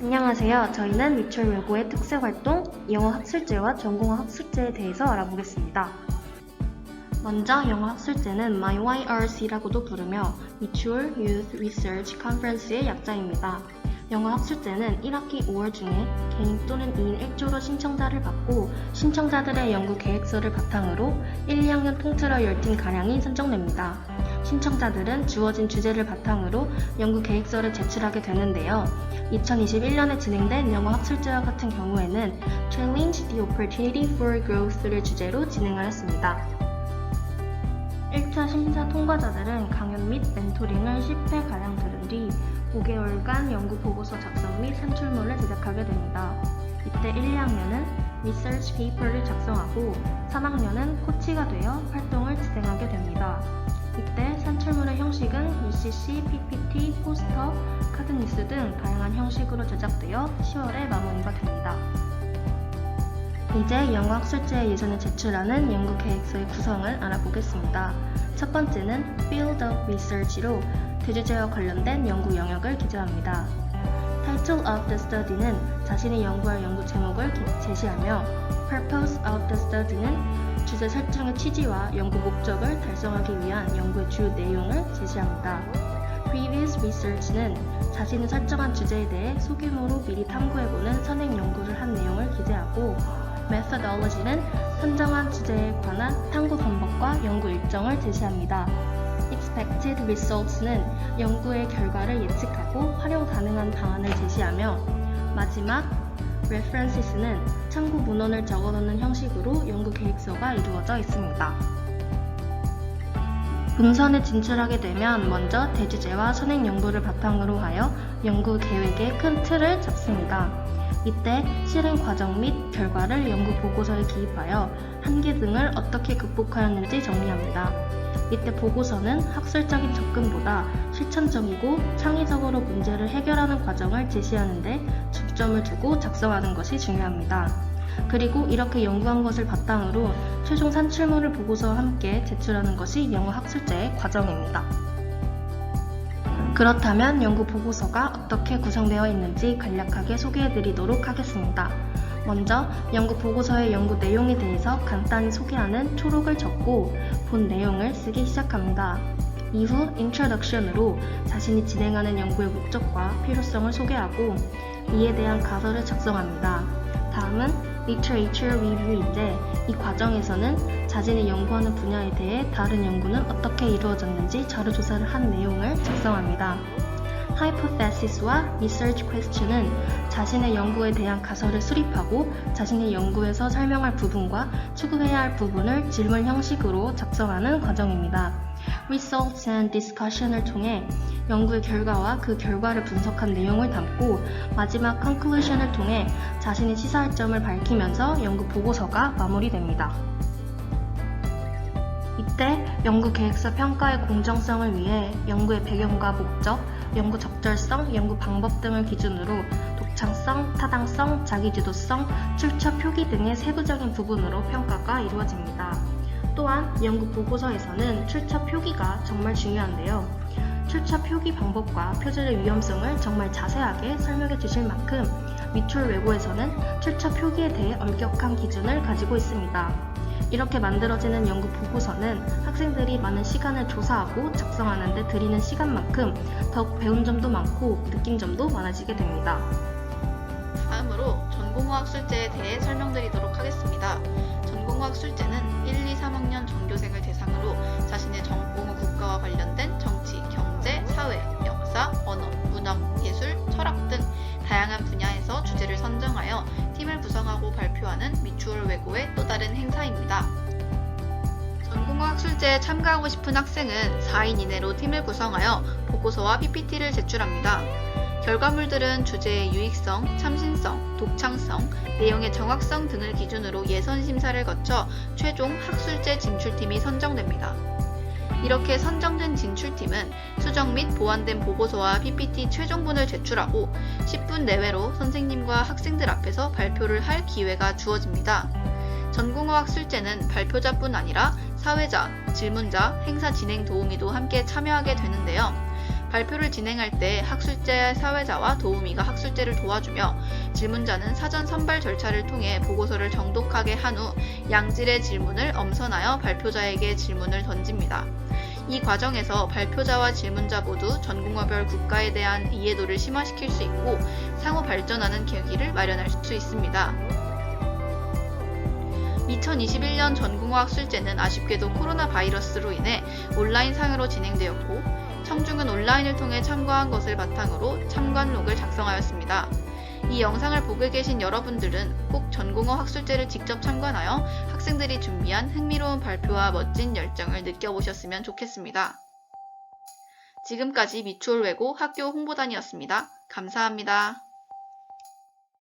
안녕하세요. 저희는 미추홀 외고의 특색활동, 영어 학술제와 전공어 학술제에 대해서 알아보겠습니다. 먼저 영어 학술제는 MYRC라고도 부르며 Mutual Youth Research Conference의 약자입니다. 영어 학술제는 1학기 5월 중에 개인 또는 2인 1조로 신청자를 받고 신청자들의 연구 계획서를 바탕으로 1, 2학년 통틀어 10팀가량이 선정됩니다. 신청자들은 주어진 주제를 바탕으로 연구 계획서를 제출하게 되는데요. 2021년에 진행된 영어 학술제와 같은 경우에는 Challenge the Opportunity for Growth를 주제로 진행을 했습니다. 1차 심사 통과자들은 강연 및 멘토링을 10회가량 들은 뒤 5개월간 연구 보고서 작성 및 산출물을 제작하게 됩니다. 이때 1, 2학년은 리서치 페이퍼를 작성하고 3학년은 코치가 되어 활동을 진행하게 됩니다. 이때 산출물의 형식은 UCC, PPT, 포스터, 카드뉴스 등 다양한 형식으로 제작되어 10월에 마무리가 됩니다. 이제 영어 학술제 예전에 제출하는 연구 계획서의 구성을 알아보겠습니다. 첫 번째는 Field of Research로 대주제와 관련된 연구 영역을 기재합니다. Title of the Study는 자신이 연구할 연구 제목을 제시하며 Purpose of the Study는 주제 설정의 취지와 연구 목적을 달성하기 위한 연구의 주요 내용을 제시합니다. Previous Research는 자신이 설정한 주제에 대해 소규모로 미리 탐구해보는 선행 연구를 한 내용을 기재하고 Methodology는 선정한 주제에 관한 탐구 방법과 연구 일정을 제시합니다. Expected Results는 연구의 결과를 예측하고 활용 가능한 방안을 제시하며 마지막 References는 참고 문헌을 적어놓는 형식으로 연구 계획서가 이루어져 있습니다. 본선에 진출하게 되면 먼저 대주제와 선행 연구를 바탕으로 하여 연구 계획의 큰 틀을 잡습니다. 이때 실행 과정 및 결과를 연구 보고서에 기입하여 한계 등을 어떻게 극복하였는지 정리합니다. 이때 보고서는 학술적인 접근보다 실천적이고 창의적으로 문제를 해결하는 과정을 제시하는데 중점을 두고 작성하는 것이 중요합니다. 그리고 이렇게 연구한 것을 바탕으로 최종 산출물을 보고서와 함께 제출하는 것이 영어 학술제의 과정입니다. 그렇다면 연구 보고서가 어떻게 구성되어 있는지 간략하게 소개해드리도록 하겠습니다. 먼저 연구 보고서의 연구 내용에 대해서 간단히 소개하는 초록을 적고 본 내용을 쓰기 시작합니다. 이후 Introduction으로 자신이 진행하는 연구의 목적과 필요성을 소개하고 이에 대한 가설을 작성합니다. 다음은 Literature Review인데 이 과정에서는 자신이 연구하는 분야에 대해 다른 연구는 어떻게 이루어졌는지 자료 조사를 한 내용을 작성합니다. Hypothesis와 Research Question은 자신의 연구에 대한 가설을 수립하고 자신의 연구에서 설명할 부분과 추구해야 할 부분을 질문 형식으로 작성하는 과정입니다. Results and Discussion을 통해 연구의 결과와 그 결과를 분석한 내용을 담고 마지막 Conclusion을 통해 자신이 시사할 점을 밝히면서 연구 보고서가 마무리됩니다. 이때 연구 계획서 평가의 공정성을 위해 연구의 배경과 목적, 연구 적절성, 연구 방법 등을 기준으로 독창성, 타당성, 자기주도성, 출처 표기 등의 세부적인 부분으로 평가가 이루어집니다. 또한 연구 보고서에서는 출처 표기가 정말 중요한데요. 출처 표기 방법과 표절의 위험성을 정말 자세하게 설명해 주실 만큼 미추홀 외고에서는 출처 표기에 대해 엄격한 기준을 가지고 있습니다. 이렇게 만들어지는 연구 보고서는 학생들이 많은 시간을 조사하고 작성하는 데 들이는 시간만큼 더욱 배운 점도 많고 느낀 점도 많아지게 됩니다. 다음으로 전공어 학술제에 대해 설명드리도록 하겠습니다. 전공어 학술제는 1, 2, 3학년 전교생을 대상으로 자신의 전공어 국가와 관련된 정치, 경제, 사회, 역사, 언어, 문학, 예술, 철학 등 다양한 분야에서 주제를 선정하여 팀을 구성하고 발표하는 미추홀 외고의 또 다른 행사입니다. 전공어 학술제에 참가하고 싶은 학생은 4인 이내로 팀을 구성하여 보고서와 PPT를 제출합니다. 결과물들은 주제의 유익성, 참신성, 독창성, 내용의 정확성 등을 기준으로 예선 심사를 거쳐 최종 학술제 진출팀이 선정됩니다. 이렇게 선정된 진출팀은 수정 및 보완된 보고서와 PPT 최종본을 제출하고 10분 내외로 선생님과 학생들 앞에서 발표를 할 기회가 주어집니다. 전공어 학술제는 발표자뿐 아니라 사회자, 질문자, 행사 진행 도우미도 함께 참여하게 되는데요. 발표를 진행할 때 학술제 사회자와 도우미가 학술제를 도와주며 질문자는 사전 선발 절차를 통해 보고서를 정독하게 한 후 양질의 질문을 엄선하여 발표자에게 질문을 던집니다. 이 과정에서 발표자와 질문자 모두 전공어별 국가에 대한 이해도를 심화시킬 수 있고 상호 발전하는 계기를 마련할 수 있습니다. 2021년 전공어학 술제는 아쉽게도 코로나 바이러스로 인해 온라인상으로 진행되었고 청중은 온라인을 통해 참가한 것을 바탕으로 참관록을 작성하였습니다. 이 영상을 보고 계신 여러분들은 꼭 전공어 학술제를 직접 참관하여 학생들이 준비한 흥미로운 발표와 멋진 열정을 느껴보셨으면 좋겠습니다. 지금까지 미추홀 외고 학교 홍보단이었습니다. 감사합니다.